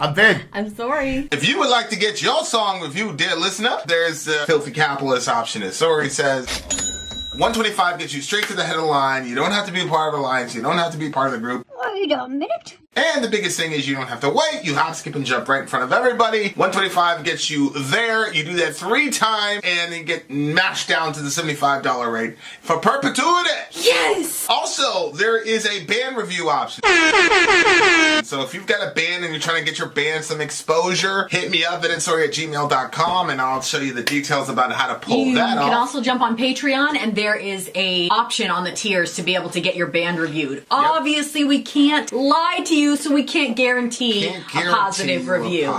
I'm Vin. I'm Sori. If you would like to get your song reviewed, dear listener, there's the filthy capitalist option. As Sori says, 125 gets you straight to the head of the line. You don't have to be a part of the alliance. You don't have to be part of the group. Wait a minute. And the biggest thing is you don't have to wait. You hop, skip, and jump right in front of everybody. 125 gets you there. You do that 3 times, and you get mashed down to the $75 rate for perpetuity. Yes! Also, there is a band review option. So if you've got a band and you're trying to get your band some exposure, hit me up at villageXchange@gmail.com, and I'll show you the details about how to pull that off. You can also jump on Patreon, and there is a option on the tiers to be able to get your band reviewed. Yep. Obviously, we can't lie to you, so we can't guarantee a positive review.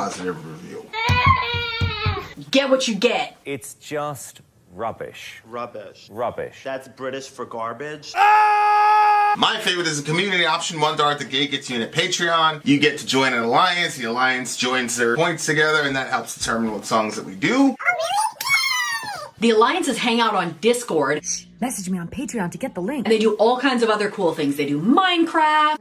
Get what you get. It's just rubbish. Rubbish. Rubbish. That's British for garbage. My favorite is a community option. $1 at the gate gets you in a Patreon. You get to join an alliance. The alliance joins their points together, and that helps determine what songs that we do. The alliances hang out on Discord. Message me on Patreon to get the link. And they do all kinds of other cool things. They do Minecraft,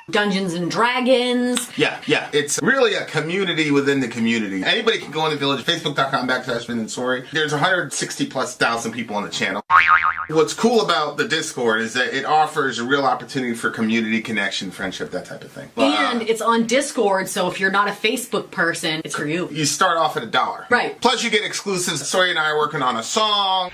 Dungeons and Dragons. Yeah. It's really a community within the community. Anybody can go into Village, Facebook.com/Vin and Sori. There's 160,000+ people on the channel. What's cool about the Discord is that it offers a real opportunity for community connection, friendship, that type of thing. And it's on Discord, so if you're not a Facebook person, it's for you. You start off at $1. Right. Plus you get exclusives. Sori and I are working on a song.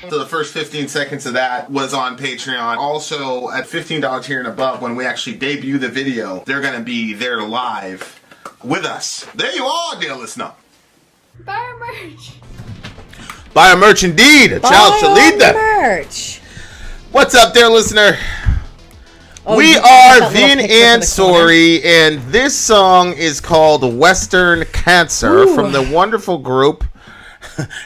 So the first 15 seconds of that was on Patreon. Also, at $15 here and above, when we actually debut the video, they're going to be there live with us. There you are, dear listener. Buy our merch. Buy our merch indeed. A child shall lead them. Merch. What's up, dear listener? Oh, we are Vin and Sori, and this song is called Western Cancer from the wonderful group.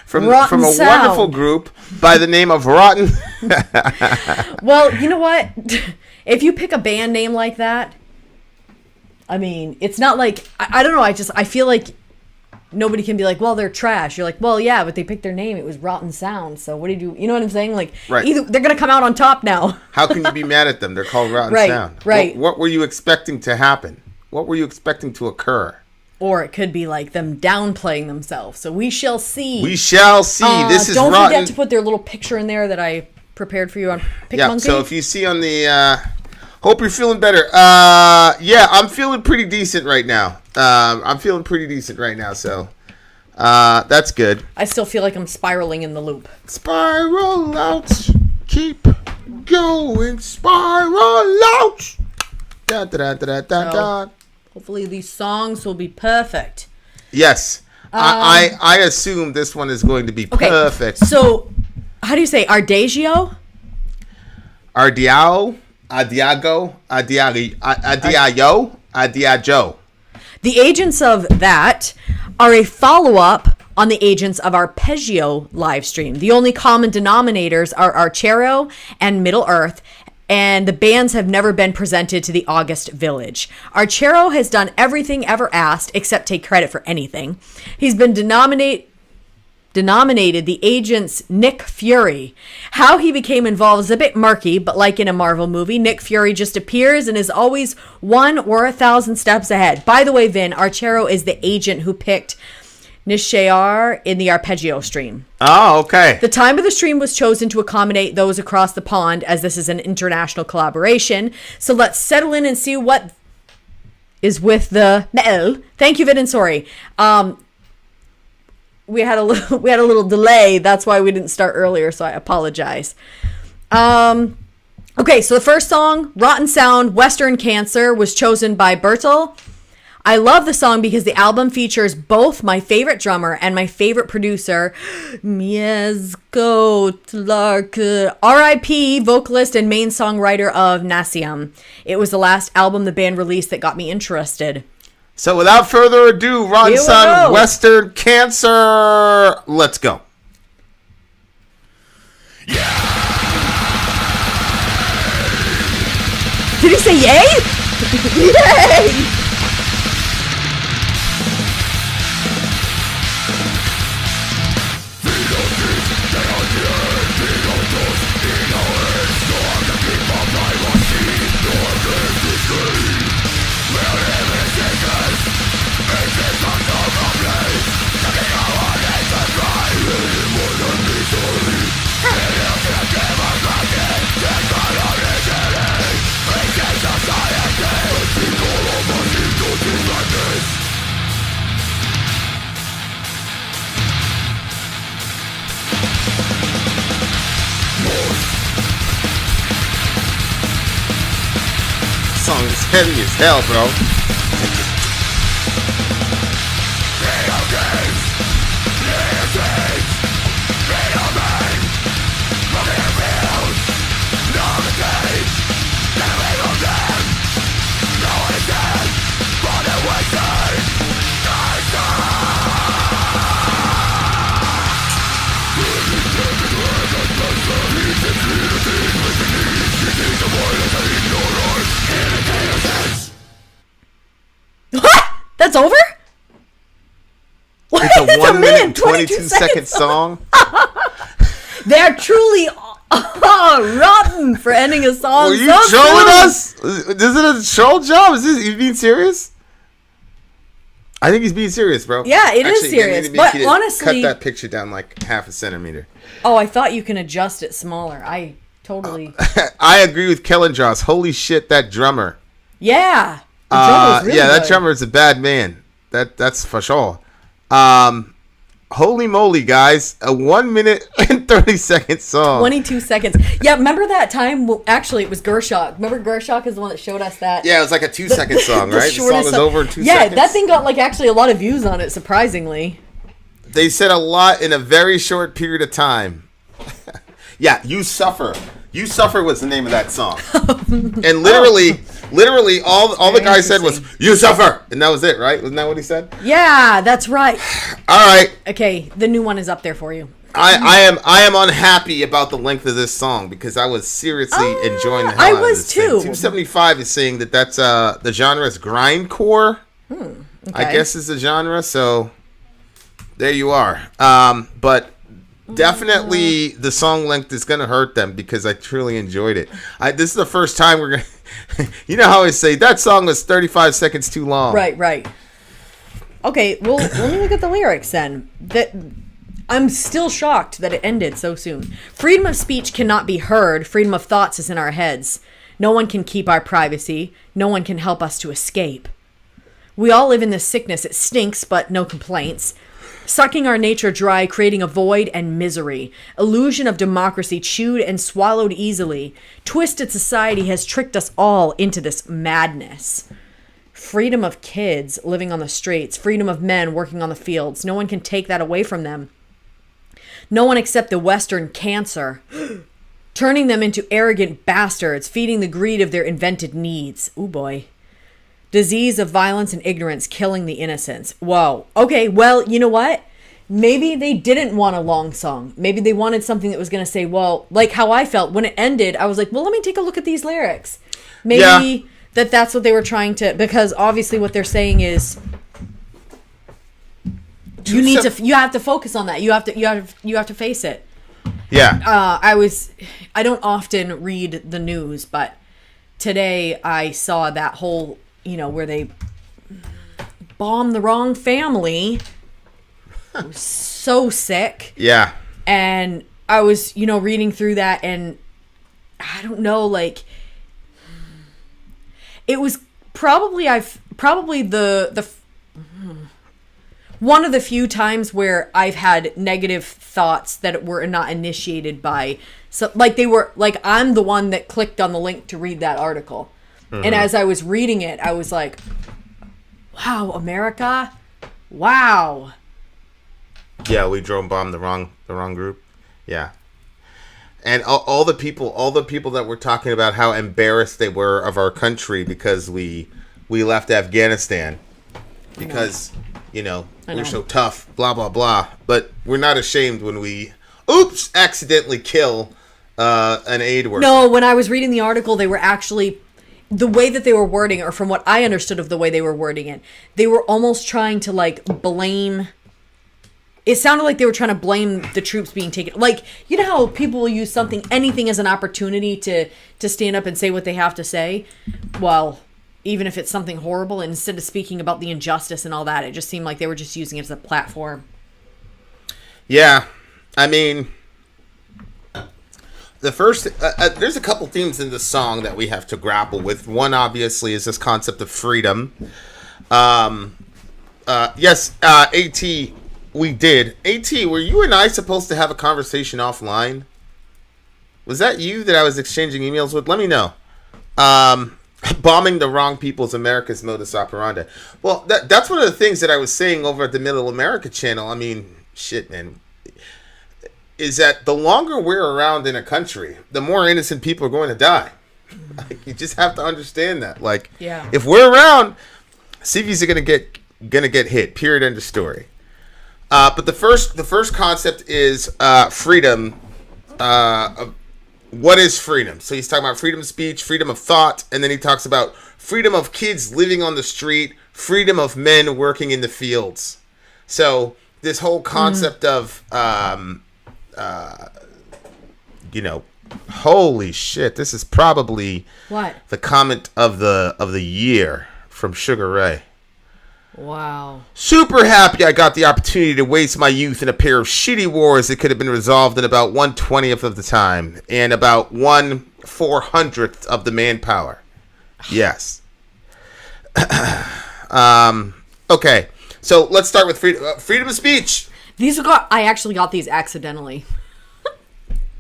From a wonderful group by the name of Rotten. Well, you know what? If you pick a band name like that, I mean, it's not like I don't know. I feel like nobody can be like, well, they're trash. You're like, well, yeah, but they picked their name. It was Rotten Sound. So what did you? You know what I'm saying? Like, right. Either they're gonna come out on top now. How can you be mad at them? They're called Rotten Sound. Right. What were you expecting to happen? What were you expecting to occur? Or it could be like them downplaying themselves. So we shall see. We shall see. This is don't Rotten. forget to put their little picture in there that I prepared for you on PicMonkey. So if you see on the, hope you're feeling better. Yeah, I'm feeling pretty decent right now. So that's good. I still feel like I'm spiraling in the loop. Spiral out, keep going, spiral out. Da da da da da da. Hopefully these songs will be perfect. Yes. I assume this one is going to be perfect. So, how do you say Ardagio? Adiago. The agents of that are a follow-up on the agents of Arpeggio live stream. The only common denominators are Archero and Middle Earth, and the bands have never been presented to the August Village. Archero has done everything ever asked except take credit for anything. He's been denominated the agent's Nick Fury. How he became involved is a bit murky, but like in a Marvel movie, Nick Fury just appears and is always 1 or 1,000 steps ahead. By the way, Vin, Archero is the agent who picked Nishayar in the Arpeggio stream. Oh, okay. The time of the stream was chosen to accommodate those across the pond, as this is an international collaboration. So let's settle in and see what is with the mail. Thank you, Vin and Sori. We had a little delay. That's why we didn't start earlier. So I apologize. Okay, so the first song, Rotten Sound, Western Cancer, was chosen by Bertel. I love the song because the album features both my favorite drummer and my favorite producer, Mieszko Tlark, R.I.P. vocalist and main songwriter of Nasiam. It was the last album the band released that got me interested. So without further ado, Rotten Sound, Western Cancer. Let's go. Yeah. Did he say yay? Yay! We'll never take heavy as hell, bro. What? That's over? It's a 1 minute and 22-second song. They're truly rotten for ending a song. Were you so trolling soon. us? Is it a troll job? Is he being serious? I think he's being serious, bro. Yeah, it is Actually, serious. maybe But he did honestly, cut that picture down like half a centimeter. oh, I thought you can adjust it smaller. I totally. I agree with Kellen Joss. Holy shit, that drummer. Yeah. The drummer's really yeah, that good. drummer is a bad man. That's for sure. Holy moly, guys! A 1 minute and 30-second song. 22 seconds. Yeah, remember that time? Well, actually, it was Gershok. Remember Gershok is the one that showed us that. Yeah, it was like a 2-second song, right? The song shortest was over in 2 Yeah, seconds. that thing got like actually a lot of views on it, surprisingly. They said a lot in a very short period of time. Yeah, You Suffer. You Suffer was the name of that song. And literally all the guy said was, "You suffer." And that was it, right? Wasn't that what he said? Yeah, that's right. All right. Okay, the new one is up there for you. I am unhappy about the length of this song because I was seriously enjoying the hell I out of was this too. thing. 275 is saying that that's the genre is grindcore. Okay. I guess is the genre, so there you are. But definitely the song length is going to hurt them because I truly enjoyed it. This is the first time we're going to... You know how I say, that song was 35 seconds too long. Right. Okay, well, let me look at the lyrics then. I'm still shocked that it ended so soon. Freedom of speech cannot be heard. Freedom of thoughts is in our heads. No one can keep our privacy. No one can help us to escape. We all live in this sickness. It stinks, but no complaints. Sucking our nature dry, creating a void and misery. Illusion of democracy chewed and swallowed easily. Twisted society has tricked us all into this madness. Freedom of kids living on the streets. Freedom of men working on the fields. No one can take that away from them. No one except the Western cancer. Turning them into arrogant bastards, feeding the greed of their invented needs. Ooh boy. Disease of violence and ignorance killing the innocents. Whoa. Okay, well, you know what? Maybe they didn't want a long song. Maybe they wanted something that was going to say, well, like how I felt when it ended. I was like, well, let me take a look at these lyrics. Maybe that's what they were trying to, because obviously what they're saying is you have to focus on that. You have to face it. Yeah. I don't often read the news, but today I saw that whole, where they bombed the wrong family. I was so sick. Yeah. And I was, reading through that, and I don't know, like, it was probably the one of the few times where I've had negative thoughts that were not initiated by, so like I'm the one that clicked on the link to read that article. Mm-hmm. And as I was reading it, I was like, wow, America. Wow. Yeah, we drone bombed the wrong group. Yeah. And all the people that were talking about how embarrassed they were of our country because we left Afghanistan because we're so tough, blah blah blah. But we're not ashamed when we accidentally kill an aid worker. No, when I was reading the article, they were actually, the way that they were wording, or from what I understood of the way they were wording it, they were almost trying to like blame. It sounded like they were trying to blame the troops being taken. Like, you know how people will use anything as an opportunity to stand up and say what they have to say? Well, even if it's something horrible, and instead of speaking about the injustice and all that, it just seemed like they were just using it as a platform. Yeah. I mean, the first, there's a couple themes in the song that we have to grapple with. One, obviously, is this concept of freedom. Yes, AT... We did. AT, were you and I supposed to have a conversation offline? Was that you that I was exchanging emails with? Let me know. Bombing the wrong people's America's modus operandi. Well, that's one of the things that I was saying over at the Middle America channel. I mean, shit, man. Is that the longer we're around in a country, the more innocent people are going to die. Like, you just have to understand that. Like, if we're around, civvies are gonna get hit. Period. End of story. But the first concept is freedom. What is freedom? So he's talking about freedom of speech, freedom of thought, and then he talks about freedom of kids living on the street, freedom of men working in the fields. So this whole concept of, holy shit, this is probably the comment of the year from Sugar Ray. Wow. Super happy I got the opportunity to waste my youth in a pair of shitty wars that could have been resolved in about 1/20th of the time and about 1/400th of the manpower. Yes. Okay. So let's start with freedom of speech. I actually got these accidentally.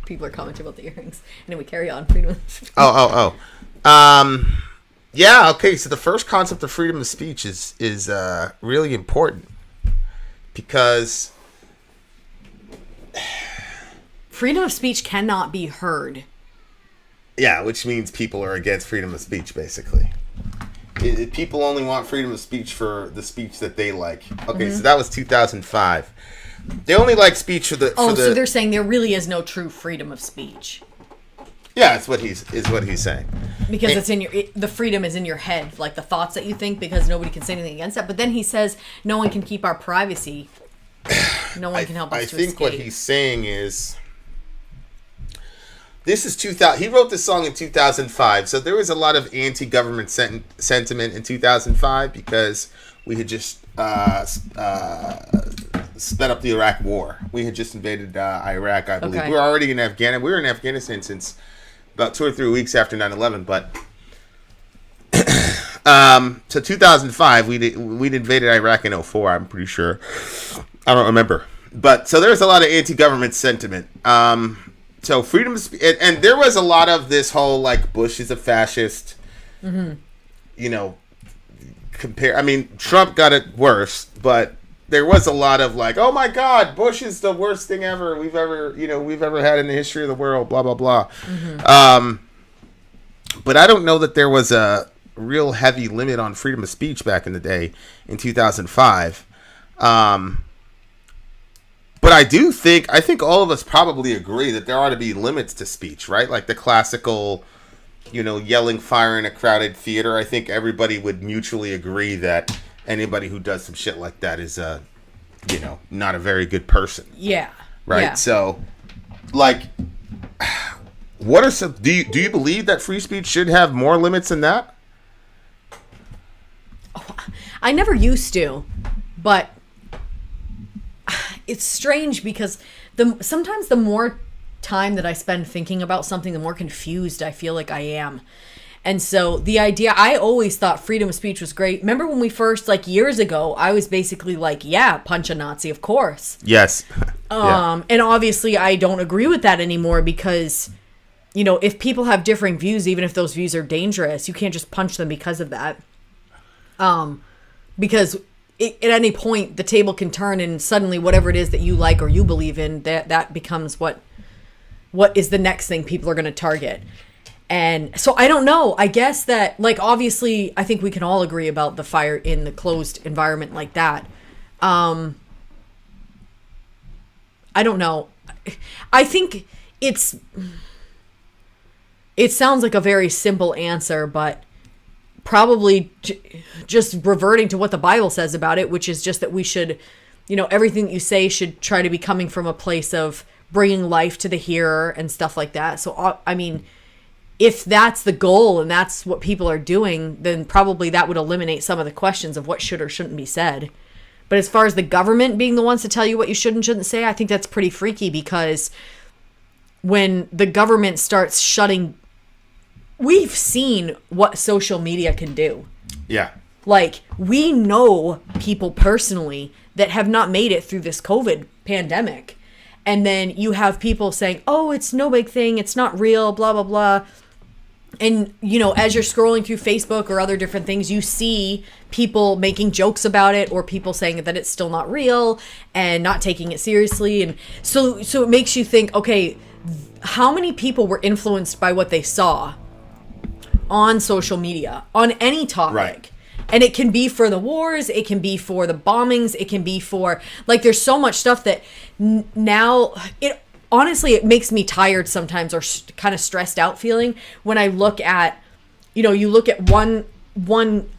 People are commenting about the earrings. Anyway, carry on. Freedom of speech. Yeah, okay, so the first concept of freedom of speech is really important because freedom of speech cannot be heard. Yeah, which means people are against freedom of speech, basically. People only want freedom of speech for the speech that they like. Okay, so that was 2005. They only like speech for the... so they're saying there really is no true freedom of speech. Yeah, it's what he's saying. Because the freedom is in your head, like the thoughts that you think, because nobody can say anything against that. But then he says no one can keep our privacy. No one can help us to escape. I think what he's saying is, this is 2000. He wrote this song in 2005, so there was a lot of anti-government sentiment in 2005 because we had just sped up the Iraq War. We had just invaded Iraq, I believe. Okay. We were already in Afghanistan. We were in Afghanistan since about 2 or 3 weeks after 9/11, but so 2005 we'd invaded Iraq in 2004. I'm pretty sure. I don't remember, but so there was a lot of anti-government sentiment. So freedom of speech, and there was a lot of this whole like Bush is a fascist. You know, Trump got it worse, but there was a lot of like, oh my God, Bush is the worst thing ever we've ever had in the history of the world, blah blah blah. But I don't know that there was a real heavy limit on freedom of speech back in the day in 2005. But I think all of us probably agree that there ought to be limits to speech, right? Like the classical, yelling fire in a crowded theater. I think everybody would mutually agree that anybody who does some shit like that is not a very good person. Yeah. Right? Yeah. So, like, what are some... Do you believe that free speech should have more limits than that? I never used to, but it's strange because sometimes the more time that I spend thinking about something, the more confused I feel like I am. And so the idea, I always thought freedom of speech was great. Remember when we first, like years ago, I was basically like, yeah, punch a Nazi, of course. Yes. And obviously I don't agree with that anymore because, if people have differing views, even if those views are dangerous, you can't just punch them because of that. Because at any point the table can turn and suddenly whatever it is that you like or you believe in, that becomes what is the next thing people are going to target. And so I don't know. I guess that, like, obviously, I think we can all agree about the fire in the closed environment like that. I don't know. I think it sounds like a very simple answer, but probably just reverting to what the Bible says about it, which is just that we should, everything that you say should try to be coming from a place of bringing life to the hearer and stuff like that. So, if that's the goal and that's what people are doing, then probably that would eliminate some of the questions of what should or shouldn't be said. But as far as the government being the ones to tell you what you should and shouldn't say, I think that's pretty freaky because when the government starts shutting... We've seen what social media can do. Yeah. Like, we know people personally that have not made it through this COVID pandemic. And then you have people saying, oh, it's no big thing, it's not real, blah, blah, blah. And, you know, as you're scrolling through Facebook or other different things, you see people making jokes about it or people saying that it's still not real and not taking it seriously. And so it makes you think, okay, how many people were influenced by what they saw on social media, on any topic? Right. And it can be for the wars, it can be for the bombings, it can be for, like, there's so much stuff that now, honestly, it makes me tired sometimes or kind of stressed out feeling when I look at, you know, you look at one,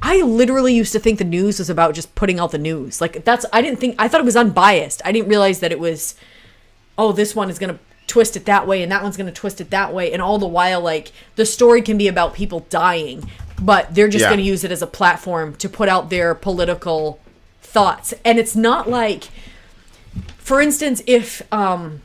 I literally used to think the news was about just putting out the news. Like, I thought it was unbiased. I didn't realize that it was, oh, this one is going to twist it that way and that one's going to twist it that way. And all the while, like, the story can be about people dying, but they're just going to use it as a platform to put out their political thoughts. And it's not like, for instance, if, I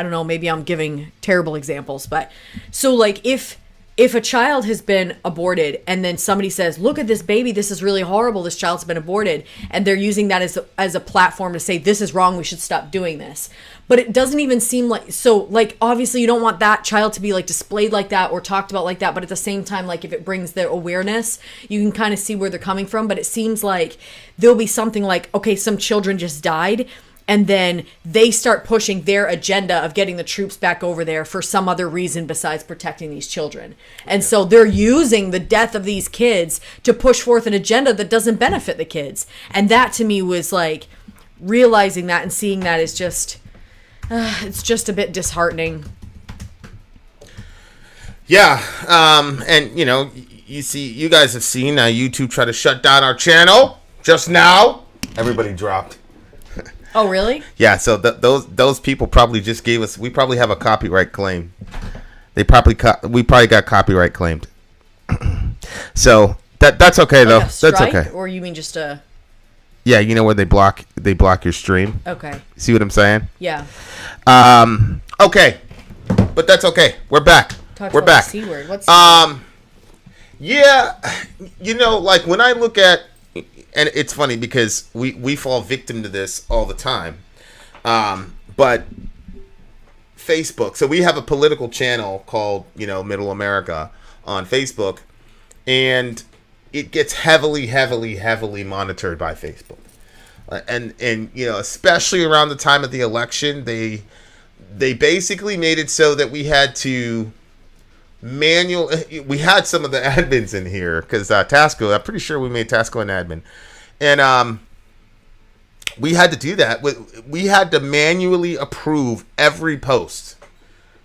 don't know, maybe I'm giving terrible examples, but so like if a child has been aborted and then somebody says, look at this baby, this is really horrible, this child's been aborted, and they're using that as a platform to say this is wrong, we should stop doing this. But it doesn't even seem like, so like obviously you don't want that child to be like displayed like that or talked about like that, but at the same time, like if it brings their awareness, you can kind of see where they're coming from. But it seems like there'll be something like, okay, some children just died, and then they start pushing their agenda of getting the troops back over there for some other reason besides protecting these children. And so they're using the death of these kids to push forth an agenda that doesn't benefit the kids. And that to me was like, realizing that and seeing that is just, it's just a bit disheartening. Yeah. And, you know, you guys have seen YouTube try to shut down our channel just now. Everybody dropped. Oh, really? Yeah, so those people probably just gave us. We probably have a copyright claim. We probably got copyright claimed. So that's okay though. Like a strike, that's okay. Or you mean just a? Yeah, you know where they block your stream. Okay. See what I'm saying? Yeah. Okay, but that's okay. We're back. We're back. The C word. What's yeah, you know, like when I look at. And it's funny because we fall victim to this all the time. But Facebook, so we have a political channel called, you know, Middle America on Facebook, and it gets heavily monitored by Facebook. And you know, especially around the time of the election, they basically made it so that we had to we had some of the admins in here because Tasco, I'm pretty sure we made Tasco an admin, and we had to do that. We had to manually approve every post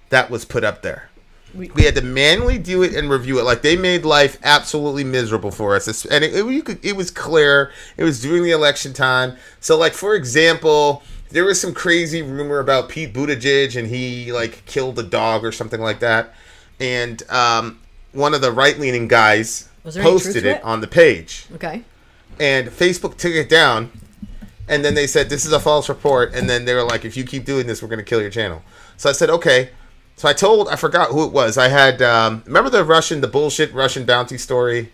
that was put up there. We had to manually do it and review it. Like, they made life absolutely miserable for us, and it was clear it was during the election time. So, like, for example, there was some crazy rumor about Pete Buttigieg and he like killed a dog or something like that. And one of the right-leaning guys posted it on the page. Okay. And Facebook took it down, and then they said, this is a false report, and then they were like, if you keep doing this, we're going to kill your channel. So I said, okay. So I forgot who it was. I had, remember the bullshit Russian bounty story?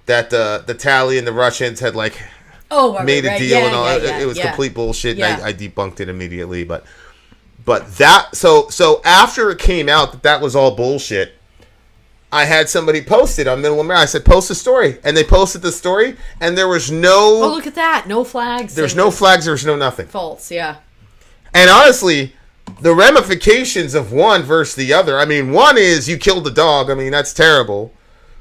That the Tally and the Russians had, like, made a deal and all. It was complete bullshit, and I debunked it immediately, But that, so after it came out that was all bullshit, I had somebody post it on Middle America. I said, post the story. And they posted the story, and there was no... Oh, look at that. No flags. There's no flags. There's no nothing. False, yeah. And honestly, the ramifications of one versus the other, I mean, one is you killed the dog. I mean, that's terrible.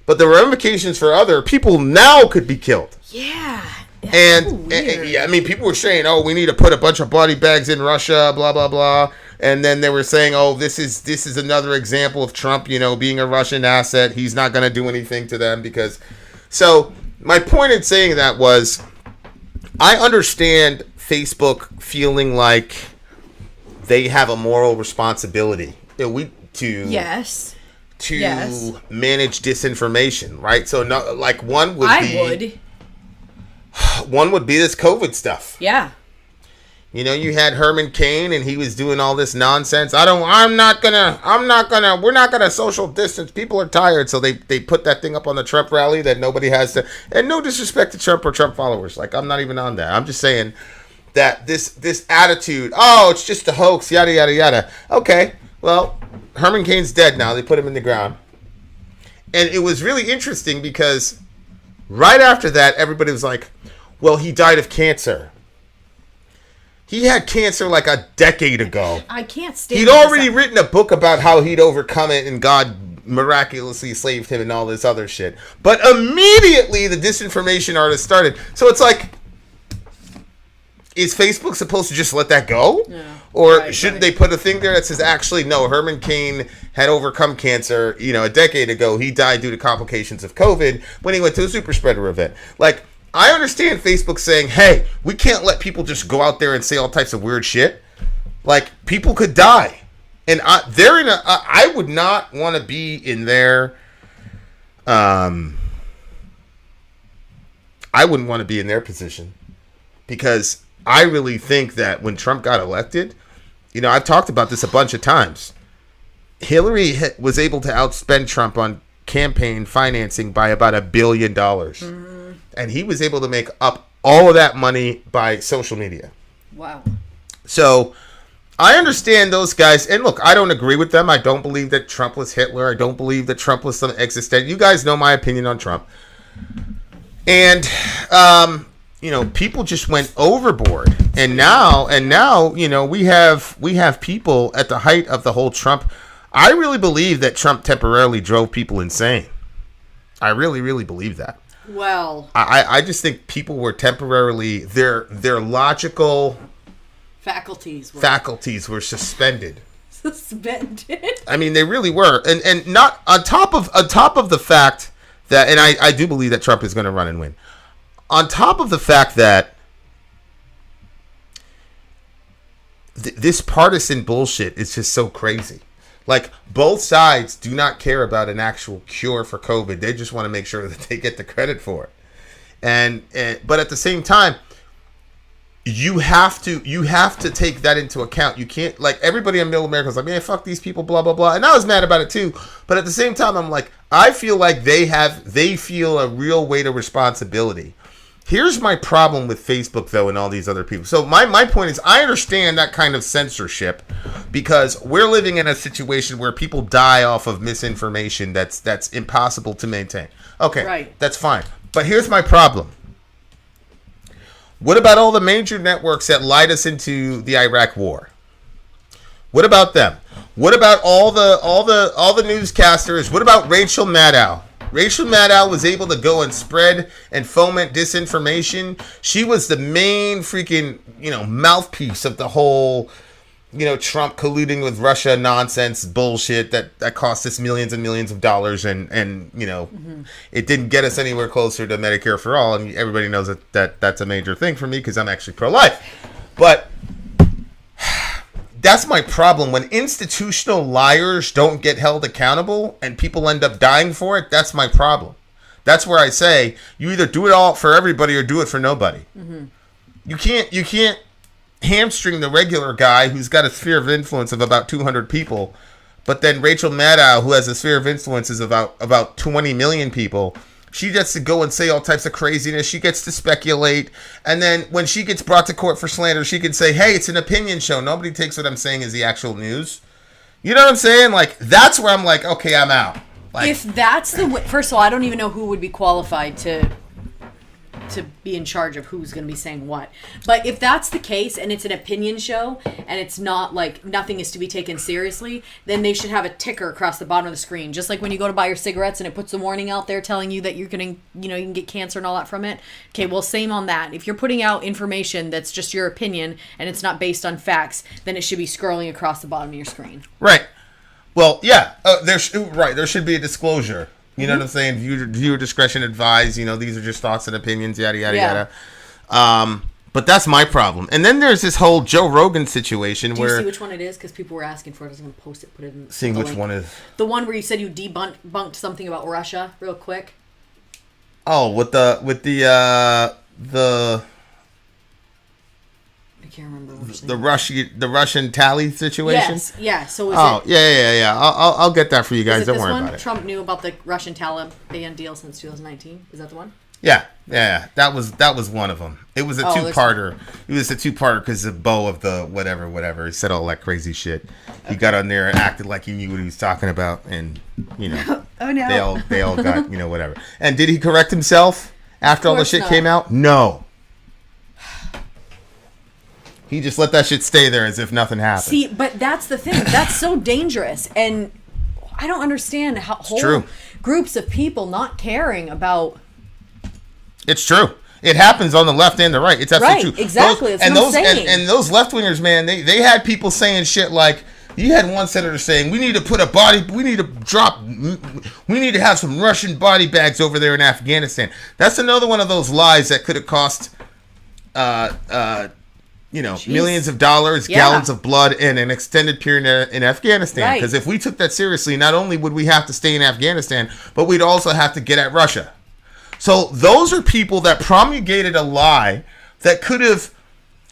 But the ramifications for other people now could be killed. Yeah. And I mean, people were saying, "Oh, we need to put a bunch of body bags in Russia," blah blah blah. And then they were saying, "Oh, this is another example of Trump, you know, being a Russian asset. He's not going to do anything to them because." So my point in saying that was, I understand Facebook feeling like they have a moral responsibility to manage disinformation, right? So, no, like one would be this COVID stuff. Yeah. You know, you had Herman Cain and he was doing all this nonsense. We're not gonna social distance. People are tired. So they put that thing up on the Trump rally that nobody has to, and no disrespect to Trump or Trump followers. Like, I'm not even on that. I'm just saying that this attitude, oh, it's just a hoax, yada, yada, yada. Okay. Well, Herman Cain's dead now. They put him in the ground. And it was really interesting because right after that, everybody was like, well, he died of cancer. He had cancer like a decade ago. I can't stand. He'd already written a book about how he'd overcome it and God miraculously saved him and all this other shit. But immediately the disinformation artist started. So it's like, is Facebook supposed to just let that go? Yeah, or should they put a thing there that says, actually, no, Herman Cain had overcome cancer, a decade ago. He died due to complications of COVID when he went to a super spreader event. Like, I understand Facebook saying, hey, we can't let people just go out there and say all types of weird shit. Like, people could die. And I would not want to be in their, I wouldn't want to be in their position. Because I really think that when Trump got elected, I've talked about this a bunch of times. Hillary was able to outspend Trump on campaign financing by about $1 billion. Mm-hmm. And he was able to make up all of that money by social media. Wow. So I understand those guys. And look, I don't agree with them. I don't believe that Trump was Hitler. I don't believe that Trump was some existential. You guys know my opinion on Trump. And, people just went overboard. And now, we have people at the height of the whole Trump. I really believe that Trump temporarily drove people insane. I really, really believe that. Well, I just think people were temporarily their logical faculties were suspended. Suspended. I mean, they really were, and not on top of the fact that, and I do believe that Trump is going to run and win. On top of the fact that this partisan bullshit is just so crazy. Like, both sides do not care about an actual cure for COVID. They just want to make sure that they get the credit for it. But at the same time, you have to take that into account. You can't, like, everybody in middle America is like, man, fuck these people, blah, blah, blah. And I was mad about it too. But at the same time, I'm like, I feel like they feel a real weight of responsibility. Here's my problem with Facebook, though, and all these other people. So my point is, I understand that kind of censorship because we're living in a situation where people die off of misinformation that's impossible to maintain. Okay, right. That's fine. But here's my problem. What about all the major networks that lied us into the Iraq war? What about them? What about all the newscasters? What about Rachel Maddow? Rachel Maddow was able to go and spread and foment disinformation. She was the main freaking, mouthpiece of the whole, Trump colluding with Russia nonsense bullshit that cost us millions and millions of dollars and it didn't get us anywhere closer to Medicare for all. And everybody knows that that's a major thing for me because I'm actually pro-life. But that's my problem. When institutional liars don't get held accountable and people end up dying for it, that's my problem. That's where I say you either do it all for everybody or do it for nobody. Mm-hmm. You can't hamstring the regular guy who's got a sphere of influence of about 200 people, but then Rachel Maddow, who has a sphere of influence of about 20 million people, she gets to go and say all types of craziness. She gets to speculate. And then when she gets brought to court for slander, she can say, hey, it's an opinion show. Nobody takes what I'm saying as the actual news. You know what I'm saying? Like, that's where I'm like, okay, I'm out. Like, if that's the way, first of all, I don't even know who would be qualified to be in charge of who's going to be saying what. But if that's the case and it's an opinion show and it's not like nothing is to be taken seriously, then they should have a ticker across the bottom of the screen. Just like when you go to buy your cigarettes and it puts a warning out there telling you that you're going to, you can get cancer and all that from it. Okay, well, same on that. If you're putting out information that's just your opinion and it's not based on facts, then it should be scrolling across the bottom of your screen. Right. Well, yeah. There should be a disclosure. You know what I'm saying? Viewer discretion advised. These are just thoughts and opinions, yada, yada, yada. But that's my problem. And then there's this whole Joe Rogan situation where... Do you see which one it is? Because people were asking for it. I was going to post it, put it in... Seeing which one is... The one where you said you debunked something about Russia real quick. Oh, with the I can't remember which the Russian tally situation. Yes. So yeah. I'll get that for you guys. Don't worry about it. Trump knew about the Russian Taliban deal since 2019. Is that the one? Yeah. That was one of them. It was a two-parter. It was a two-parter because of Bo of the whatever. He said all that crazy shit. He got on there and acted like he knew what he was talking about, and Oh no. they all got whatever. And did he correct himself after all the shit came out? No. He just let that shit stay there as if nothing happened. See, but that's the thing. That's so dangerous, and I don't understand how whole groups of people not caring about. It's true. It happens on the left and the right. It's absolutely true. Exactly. That's what I'm saying. And those left wingers, man, they had people saying shit like, you had one senator saying, we need to have some Russian body bags over there in Afghanistan. That's another one of those lies that could have cost millions of dollars, gallons of blood, and an extended period in Afghanistan. Because if we took that seriously, not only would we have to stay in Afghanistan, but we'd also have to get at Russia. So those are people that promulgated a lie that could have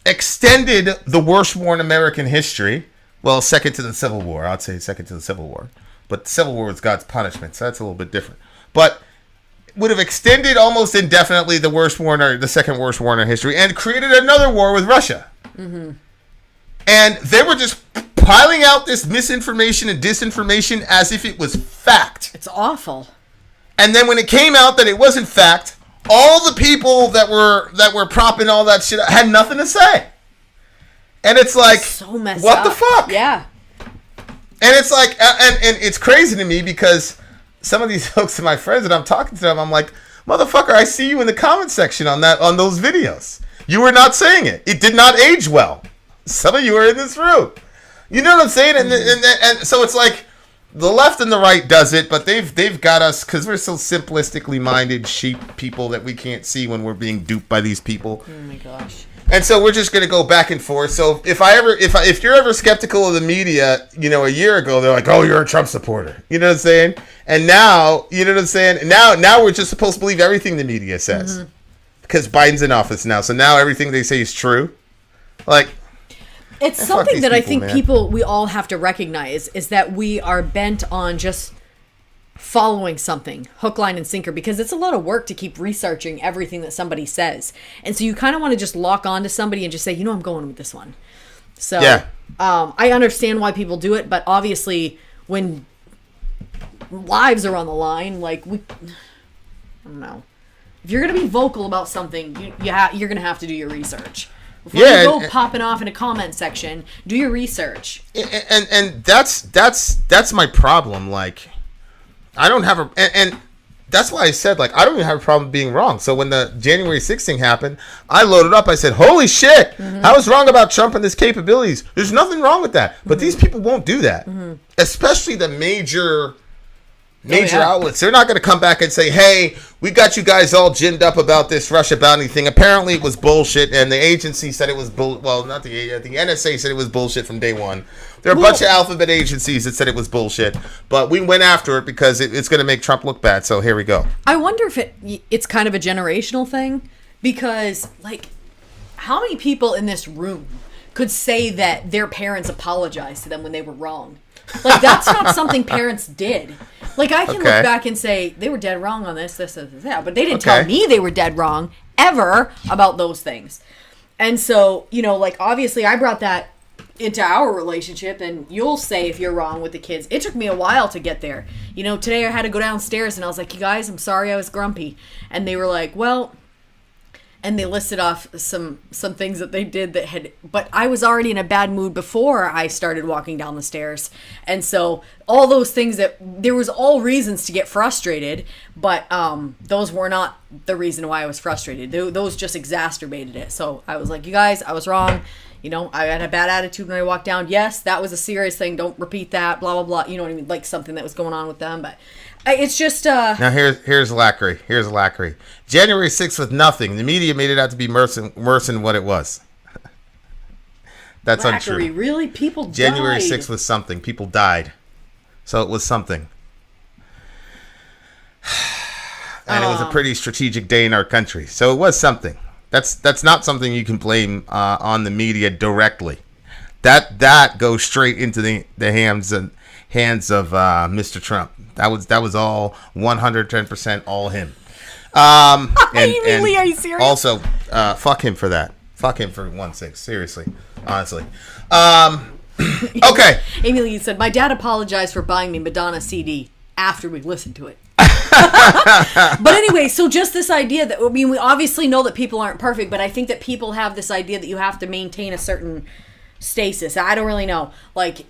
extended the worst war in American history. Well, second to the Civil War. I'd say second to the Civil War. But the Civil War was God's punishment, so that's a little bit different. But would have extended almost indefinitely the second worst war in our history, and created another war with Russia. Mm-hmm. And they were just piling out this misinformation and disinformation as if it was fact. It's awful. And then when it came out that it wasn't fact, all the people that were propping all that shit had nothing to say. And it's like, so messed what up. the fuck? Yeah. And it's like, and it's crazy to me because some of these folks are my friends and I'm talking to them. I'm like, motherfucker, I see you in the comment section on those videos. You were not saying it. It did not age well. Some of you are in this room. You know what I'm saying? And so it's like, the left and the right does it, but they've got us because we're so simplistically minded sheep people that we can't see when we're being duped by these people. Oh my gosh. And so we're just gonna go back and forth. So if you're ever skeptical of the media, a year ago they're like, oh, you're a Trump supporter. You know what I'm saying? And now, you know what I'm saying? Now we're just supposed to believe everything the media says because Biden's in office now. So now everything they say is true. Like. It's something that I think we all have to recognize is that we are bent on just following something, hook, line, and sinker, because it's a lot of work to keep researching everything that somebody says. And so you kind of want to just lock on to somebody and just say, I'm going with this one. So I understand why people do it, but obviously when lives are on the line, I don't know. If you're going to be vocal about something, you're going to have to do your research. Before you go popping off in a comment section, do your research. And that's my problem. Like, I don't have and that's why I said, I don't even have a problem being wrong. So when the January 6th thing happened, I loaded up. I said, holy shit, I was wrong about Trump and his capabilities. There's nothing wrong with that. But these people won't do that. Especially the major outlets. They're not going to come back and say, hey, we got you guys all ginned up about this Russia bounty thing. Apparently it was bullshit, and the agency said it was not the NSA said it was bullshit from day one. There are a bunch of alphabet agencies that said it was bullshit, but we went after it because it's going to make Trump look bad, so here we go. I wonder if it's kind of a generational thing, because, how many people in this room could say that their parents apologized to them when they were wrong? That's not something parents did. I can look back and say, they were dead wrong on this, that. But they didn't tell me they were dead wrong, ever, about those things. And so, obviously I brought that into our relationship, and you'll say if you're wrong with the kids. It took me a while to get there. Today I had to go downstairs, and I was like, you guys, I'm sorry I was grumpy. And they were like, well... And they listed off some things that they did but I was already in a bad mood before I started walking down the stairs. And so all those things there was all reasons to get frustrated, but those were not the reason why I was frustrated. Those just exacerbated it. So I was like, you guys, I was wrong. I had a bad attitude when I walked down. Yes, that was a serious thing. Don't repeat that, blah, blah, blah. You know what I mean? Something that was going on with them, but... It's just now here's Lackery. January 6th was nothing. The media made it out to be worse than what it was. That's Lackery, untrue. Really? People died. January 6th was something. People died. So it was something. And it was a pretty strategic day in our country. So it was something. That's not something you can blame on the media directly. That goes straight into the hands of Mr. Trump. That was all 110% all him. Really? Are you serious? Also, fuck him for that. Fuck him for 1/6. Seriously, honestly. Okay. Amy Lee said, my dad apologized for buying me Madonna CD after we listened to it. But anyway, so just this idea that, I mean, we obviously know that people aren't perfect, but I think that people have this idea that you have to maintain a certain stasis. I don't really know. Like,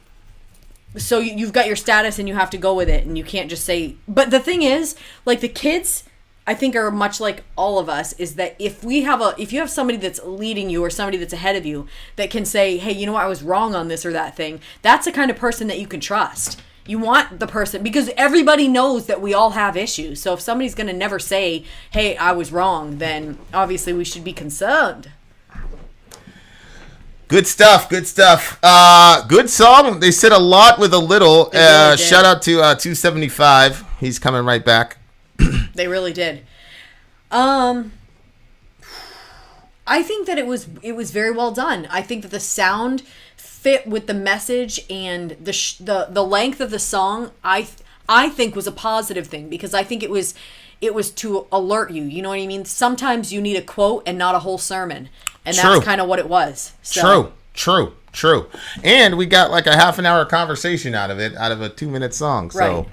so you've got your status and you have to go with it, and you can't just say, but the thing is, like, the kids, I think, are much like all of us, is that if you have somebody that's leading you or somebody that's ahead of you that can say, hey, you know what, I was wrong on this or that thing, that's the kind of person that you can trust. You want the person, because everybody knows that we all have issues. So if somebody's going to never say, hey, I was wrong, then obviously we should be concerned. Good stuff. Good stuff. Good song. They said a lot with a little. Really shout out to 275. He's coming right back. They really did. I think that it was very well done. I think that the sound fit with the message, and the length of the song I think was a positive thing, because I think it was to alert you. You know what I mean? Sometimes you need a quote and not a whole sermon, and that's kind of what it was. So. True. And we got like a half an hour conversation out of it, out of a 2-minute song. So. Right.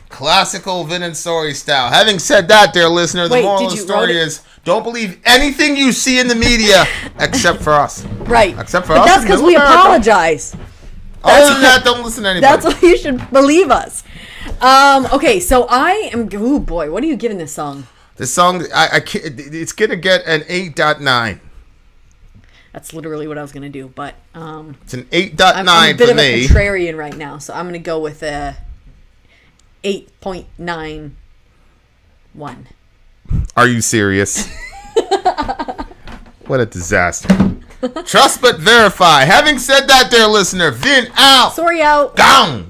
Classical Vin and Sori style. Having said that, dear listener, the moral of the story is don't believe anything you see in the media except for us. Right. Except for but us. That's because we apologize. Other than that, don't listen to anybody. That's why you should believe us. Okay, so I am. Oh boy, what are you giving this song? This song, it's gonna get an 8.9. That's literally what I was gonna do, but it's an 8.9 I'm a bit for of me. a contrarian right now, so I'm gonna go with a 8.91. Are you serious? What a disaster. Trust but verify. Having said that, dear listener, Vin out. Sorry out. Down.